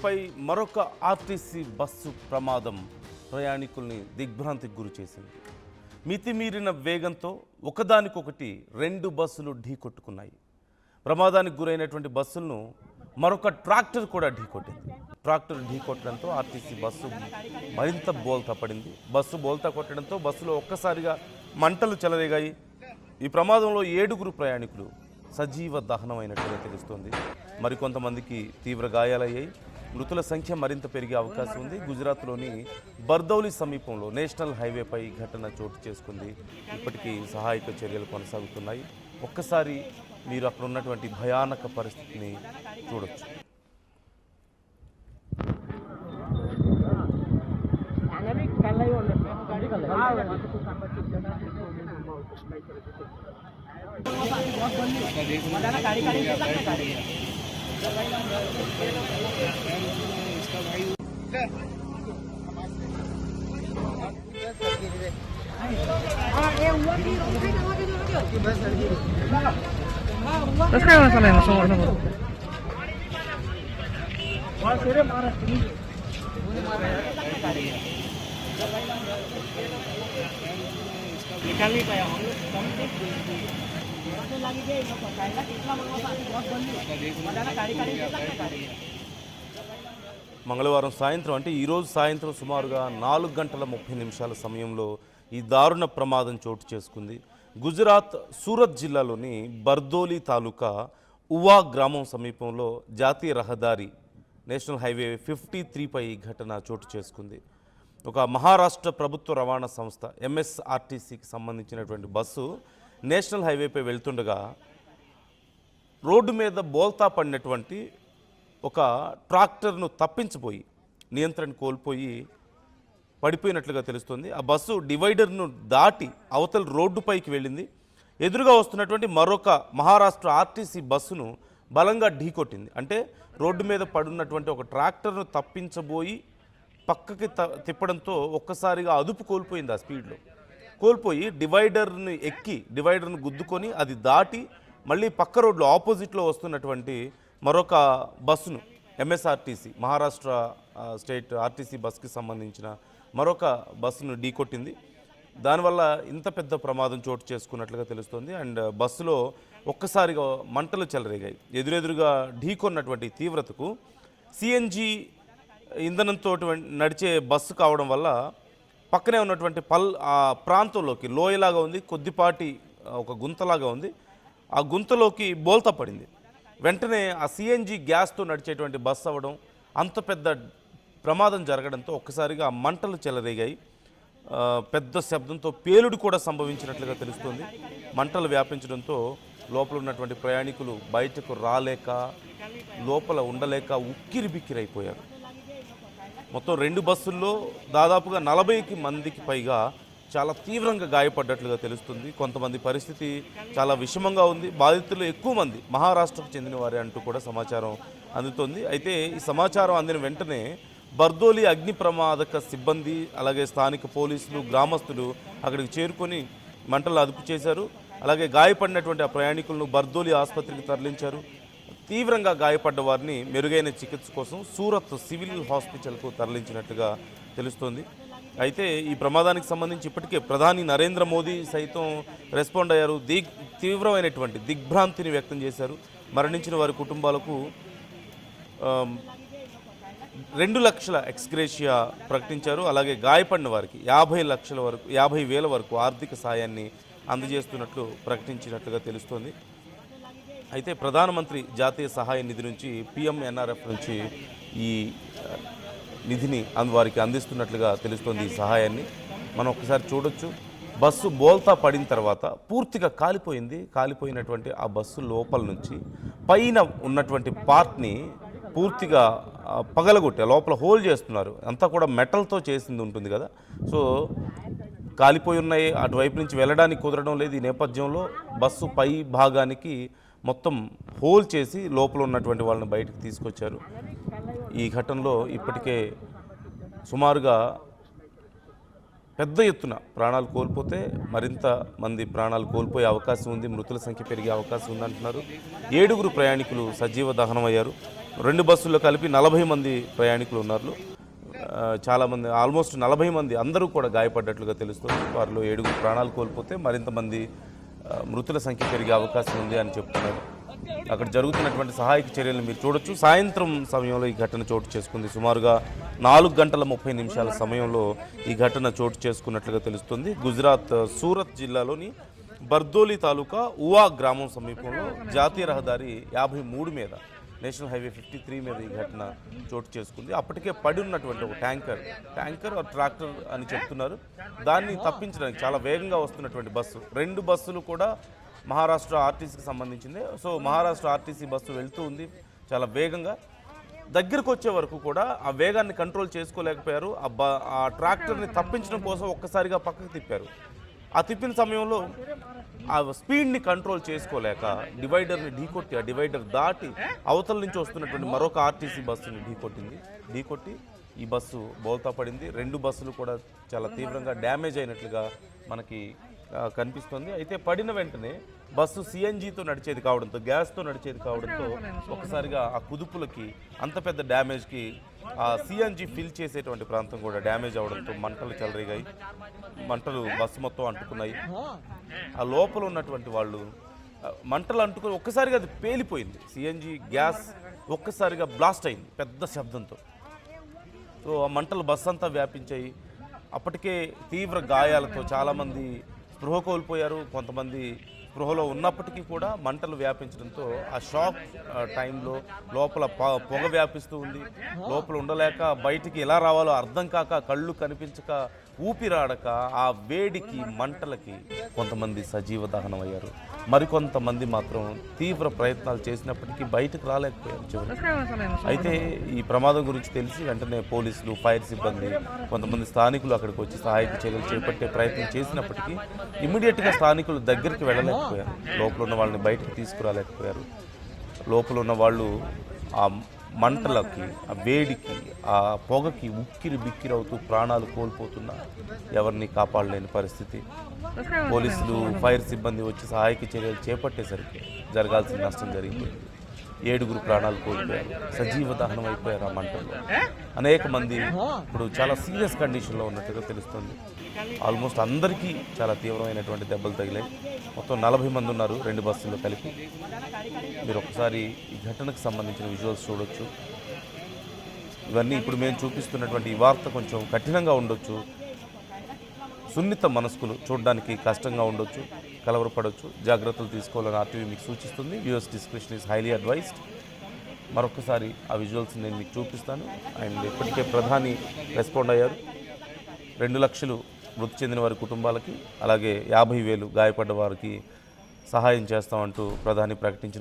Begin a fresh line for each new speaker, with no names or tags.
పై మరొక RTC bus ప్రమాదం ప్రయాణికుల్ని దిగ్భ్రాంతికి గురి చేసింది. మితిమీరిన వేగంతో ఒకదానికొకటి రెండు బస్సులు ఢీకొట్టుకున్నాయి. ప్రమాదానికి గురైనటువంటి బస్సులను మరొక ట్రాక్టర్ కూడా ఢీకొట్టింది. ట్రాక్టర్ ఢీకొట్టడంతో ఆర్టీసీ బస్సు మరింత బోల్తా పడింది. బస్సు బోల్తా కొట్టడంతో బస్సులో ఒక్కసారిగా మంటలు చెలరేగాయి. ఈ ప్రమాదంలో 7 ప్రయాణికులు సజీవ దహనమైనట్లుగా తెలుస్తోంది. మరికొంతమందికి తీవ్ర గాయాలయ్యాయి. మృతుల సంఖ్య మరింత పెరిగే అవకాశం ఉంది. గుజరాత్లోని బర్దౌలి సమీపంలో నేషనల్ హైవేపై ఘటన చోటు చేసుకుంది. ఇప్పటికీ సహాయక చర్యలు కొనసాగుతున్నాయి. ఒక్కసారి మీరు అక్కడ ఉన్నటువంటి భయానక పరిస్థితిని చూడొచ్చు.
Terus kayak masalah yang semua sama.
మంగళవారం సాయంత్రం అంటే ఈరోజు సాయంత్రం సుమారుగా 4:30 సమయంలో ఈ దారుణ ప్రమాదం చోటు చేసుకుంది. గుజరాత్ సూరత్ జిల్లాలోని బర్దోలి తాలూకా ఉవా గ్రామం సమీపంలో జాతీయ రహదారి నేషనల్ హైవే 53పై ఈ ఘటన చోటు చేసుకుంది. ఒక మహారాష్ట్ర ప్రభుత్వ రవాణా సంస్థ ఎంఎస్ఆర్టీసీకి సంబంధించినటువంటి బస్సు నేషనల్ హైవేపై వెళ్తుండగా రోడ్డు మీద బోల్తా పడినటువంటి ఒక ట్రాక్టర్ను తప్పించిపోయి నియంత్రణ కోల్పోయి పడిపోయినట్లుగా తెలుస్తుంది. ఆ బస్సు డివైడర్ను దాటి అవతల రోడ్డుపైకి వెళ్ళింది. ఎదురుగా వస్తున్నటువంటి మరొక మహారాష్ట్ర ఆర్టీసీ బస్సును బలంగా ఢీకొట్టింది. అంటే రోడ్డు మీద పడున్నటువంటి ఒక ట్రాక్టర్ను తప్పించబోయి పక్కకి తిప్పడంతో ఒక్కసారిగా అదుపు కోల్పోయింది. ఆ స్పీడ్లో కోల్పోయి డివైడర్ని ఎక్కి డివైడర్ను గుద్దుకొని అది దాటి మళ్ళీ పక్క రోడ్లో ఆపోజిట్లో వస్తున్నటువంటి మరొక బస్సును ఎంఎస్ఆర్టీసీ మహారాష్ట్ర స్టేట్ ఆర్టీసీ బస్కి సంబంధించిన మరొక బస్సును ఢీకొట్టింది. దానివల్ల ఇంత పెద్ద ప్రమాదం చోటు చేసుకున్నట్లుగా తెలుస్తుంది. అండ్ బస్సులో ఒక్కసారిగా మంటలు చెలరేగాయి. ఎదురెదురుగా ఢీకొన్నటువంటి తీవ్రతకు సిఎన్జి ఇంధనంతో నడిచే బస్సు కావడం వల్ల పక్కనే ఉన్నటువంటి ఆ ప్రాంతంలోకి లోయలాగా ఉంది, కొద్దిపాటి ఒక గుంతలాగా ఉంది. ఆ గుంతలోకి బోల్తా పడింది. వెంటనే ఆ సిఎన్జి గ్యాస్తో నడిచేటువంటి బస్సు అవ్వడం, అంత పెద్ద ప్రమాదం జరగడంతో ఒక్కసారిగా మంటలు చెలరేగాయి. పెద్ద శబ్దంతో పేలుడు కూడా సంభవించినట్లుగా తెలుస్తుంది. మంటలు వ్యాపించడంతో లోపల ఉన్నటువంటి ప్రయాణికులు బయటకు రాలేక లోపల ఉండలేక ఉక్కిరిబిక్కిరైపోయారు. మొత్తం 2 బస్సుల్లో దాదాపుగా 40 మందికి పైగా చాలా తీవ్రంగా గాయపడ్డట్లుగా తెలుస్తుంది. కొంతమంది పరిస్థితి చాలా విషమంగా ఉంది. బాధితులు ఎక్కువ మంది మహారాష్ట్రకు చెందిన వారే అంటూ కూడా సమాచారం అందుతోంది. అయితే ఈ సమాచారం అందిన వెంటనే బర్దోలి అగ్ని ప్రమాదక సిబ్బంది అలాగే స్థానిక పోలీసులు గ్రామస్తులు అక్కడికి చేరుకొని మంటలు అదుపు చేశారు. అలాగే గాయపడినటువంటి ఆ ప్రయాణికులను బర్దోలి ఆసుపత్రికి తరలించారు. తీవ్రంగా గాయపడ్డ వారిని మెరుగైన చికిత్స కోసం సూరత్ సివిల్ హాస్పిటల్కు తరలించినట్టుగా తెలుస్తోంది. అయితే ఈ ప్రమాదానికి సంబంధించి ఇప్పటికే ప్రధాని నరేంద్ర మోదీ సైతం రెస్పాండ్ అయ్యారు. తీవ్రమైనటువంటి దిగ్భ్రాంతిని వ్యక్తం చేశారు. మరణించిన వారి కుటుంబాలకు 2 లక్షల ఎక్స్గ్రేషియా ప్రకటించారు. అలాగే గాయపడిన వారికి 50,000 వరకు ఆర్థిక సాయాన్ని అందజేస్తున్నట్లు ప్రకటించినట్లుగా తెలుస్తోంది. అయితే ప్రధానమంత్రి జాతీయ సహాయ నిధి నుంచి PMNRF నుంచి ఈ నిధిని వారికి అందిస్తున్నట్లుగా తెలుస్తోంది. ఈ సహాయాన్ని మనం ఒకసారి చూడొచ్చు. బస్సు బోల్తా పడిన తర్వాత పూర్తిగా కాలిపోయినటువంటి ఆ బస్సు లోపల నుంచి పైన ఉన్నటువంటి పార్ట్ని పూర్తిగా పగలగొట్టే లోపల హోల్ చేస్తున్నారు. అంతా కూడా మెటల్తో చేసింది ఉంటుంది కదా. సో కాలిపోయి ఉన్నాయి. అటువైపు నుంచి వెళ్ళడానికి కుదరడం లేదు. ఈ నేపథ్యంలో బస్సు పై భాగానికి మొత్తం హోల్ చేసి లోపల ఉన్నటువంటి వాళ్ళని బయటకు తీసుకొచ్చారు. ఈ ఘటనలో ఇప్పటికే సుమారుగా పెద్ద ఎత్తున ప్రాణాలు కోల్పోతే మరింత మంది ప్రాణాలు కోల్పోయే అవకాశం ఉంది. మృతుల సంఖ్య పెరిగే అవకాశం ఉందంటున్నారు. 7 ప్రయాణికులు సజీవ దహనమయ్యారు. రెండు బస్సుల్లో కలిపి 40 మంది ప్రయాణికులు ఉన్నారు. చాలామంది ఆల్మోస్ట్ 40 మంది అందరూ కూడా గాయపడ్డట్లుగా తెలుస్తుంది. వారిలో 7 ప్రాణాలు కోల్పోతే మరింత మంది మృతుల సంఖ్య పెరిగే అవకాశం ఉంది అని చెప్తున్నారు. అక్కడ జరుగుతున్నటువంటి సహాయక చర్యలను మీరు చూడొచ్చు. సాయంత్రం సమయంలో ఈ ఘటన చోటు చేసుకుంది. సుమారుగా 4:30 సమయంలో ఈ ఘటన చోటు చేసుకున్నట్లుగా తెలుస్తుంది. గుజరాత్ సూరత్ జిల్లాలోని బర్దోలి తాలూకా ఉవా గ్రామం సమీపంలో జాతీయ రహదారి 53 మీద నేషనల్ హైవే 53 మీద ఈ ఘటన చోటు చేసుకుంది. అప్పటికే పడి ఉన్నటువంటి ఒక ట్యాంకర్ ట్రాక్టర్ అని చెప్తున్నారు. దాన్ని తప్పించడానికి చాలా వేగంగా వస్తున్నటువంటి బస్సు, 2 బస్సులు కూడా మహారాష్ట్ర ఆర్టీసీకి సంబంధించింది. సో మహారాష్ట్ర ఆర్టీసీ బస్సు వెళ్తూ ఉంది చాలా వేగంగా. దగ్గరకు వచ్చే వరకు కూడా ఆ వేగాన్ని కంట్రోల్ చేసుకోలేకపోయారు. ఆ ట్రాక్టర్ని తప్పించడం కోసం ఒక్కసారిగా పక్కకు తిప్పారు. ఆ తిప్పిన సమయంలో ఆ స్పీడ్ని కంట్రోల్ చేసుకోలేక డివైడర్ని ఢీకొట్టి, ఆ డివైడర్ దాటి అవతల నుంచి వస్తున్నటువంటి మరొక ఆర్టీసీ బస్సుని ఢీకొట్టి ఈ బస్సు బోల్తా పడింది. 2 బస్సులు కూడా చాలా తీవ్రంగా డ్యామేజ్ అయినట్లుగా మనకి కనిపిస్తుంది. అయితే పడిన వెంటనే బస్సు సిఎన్జితో నడిచేది కావడంతో, గ్యాస్తో నడిచేది కావడంతో ఒకసారిగా ఆ కుదుపులకి అంత పెద్ద డ్యామేజ్కి ఆ సిఎన్జి ఫిల్ చేసేటువంటి ప్రాంతం కూడా డ్యామేజ్ అవడంతో మంటలు చెలరేగాయి. మంటలు బస్సు మొత్తం అంటుకున్నాయి. ఆ లోపల ఉన్నటువంటి వాళ్ళు మంటలు అంటుకుని ఒక్కసారిగా అది పేలిపోయింది. సిఎన్జి గ్యాస్ ఒక్కసారిగా బ్లాస్ట్ అయింది పెద్ద శబ్దంతో. సో ఆ మంటలు బస్సు అంతా వ్యాపించాయి. అప్పటికే తీవ్ర గాయాలతో చాలామంది స్పృహ కోల్పోయారు. కొంతమంది స్పృహలో ఉన్నప్పటికీ కూడా మంటలు వ్యాపించడంతో ఆ షాక్ టైంలో లోపల పొగ వ్యాపిస్తూ ఉంది. లోపల ఉండలేక బయటికి ఎలా రావాలో అర్థం కాక, కళ్ళు కనిపించక, ఊపిరాడక ఆ వేడికి మంటలకి కొంతమంది సజీవ దహనం అయ్యారు. మరికొంతమంది మాత్రం తీవ్ర ప్రయత్నాలు చేసినప్పటికీ బయటకు రాలేకపోయారు చివరికి. అయితే ఈ ప్రమాదం గురించి తెలిసి వెంటనే పోలీసులు, ఫైర్ సిబ్బంది, కొంతమంది స్థానికులు అక్కడికి వచ్చి సహాయక చర్యలు చేపట్టే ప్రయత్నం చేసినప్పటికీ ఇమ్మీడియట్గా స్థానికులు దగ్గరికి వెళ్ళలేకపోయారు. లోపల ఉన్న వాళ్ళని బయటకు తీసుకురాలేకపోయారు. లోపల ఉన్న వాళ్ళు ఆ మంటలకి, ఆ వేడికి, ఆ పొగకి ఉక్కిరి బిక్కిరవుతూ ప్రాణాలు కోల్పోతున్నా ఎవరిని కాపాడలేని పరిస్థితి. పోలీసులు, ఫైర్ సిబ్బంది వచ్చి సహాయక చర్యలు చేపట్టేసరికి జరగాల్సిన నష్టం జరిగిపోయింది. 7 ప్రాణాలు కోల్పోయారు, సజీవ దహనం అయిపోయారు ఆ మంటల్లో. అనేక మంది ఇప్పుడు చాలా సీరియస్ కండిషన్లో ఉన్నట్టుగా తెలుస్తుంది. ఆల్మోస్ట్ అందరికీ చాలా తీవ్రమైనటువంటి దెబ్బలు తగిలాయి. మొత్తం 40 మంది ఉన్నారు 2 బస్సుల్లో కలిపి. మీరు ఒకసారి ఈ ఘటనకు సంబంధించిన విజువల్స్ చూడొచ్చు. ఇవన్నీ ఇప్పుడు మేము చూపిస్తున్నటువంటి ఈ వార్త కొంచెం కఠినంగా ఉండొచ్చు, సున్నిత మనస్కులు చూడడానికి కష్టంగా ఉండొచ్చు, కలవరపడవచ్చు. జాగ్రత్తలు తీసుకోవాలని ఆర్టీవీ మీకు సూచిస్తుంది. US description is highly advised. మరొకసారి ఆ విజువల్స్ నేను మీకు చూపిస్తాను. అండ్ ఇప్పటికే ప్రధాని రెస్పాండ్ అయ్యారు. 2 లక్షలు మృతి చెందిన వారి కుటుంబాలకి, అలాగే 50,000 గాయపడ్డ వారికి సహాయం చేస్తామంటూ ప్రధాని ప్రకటించిన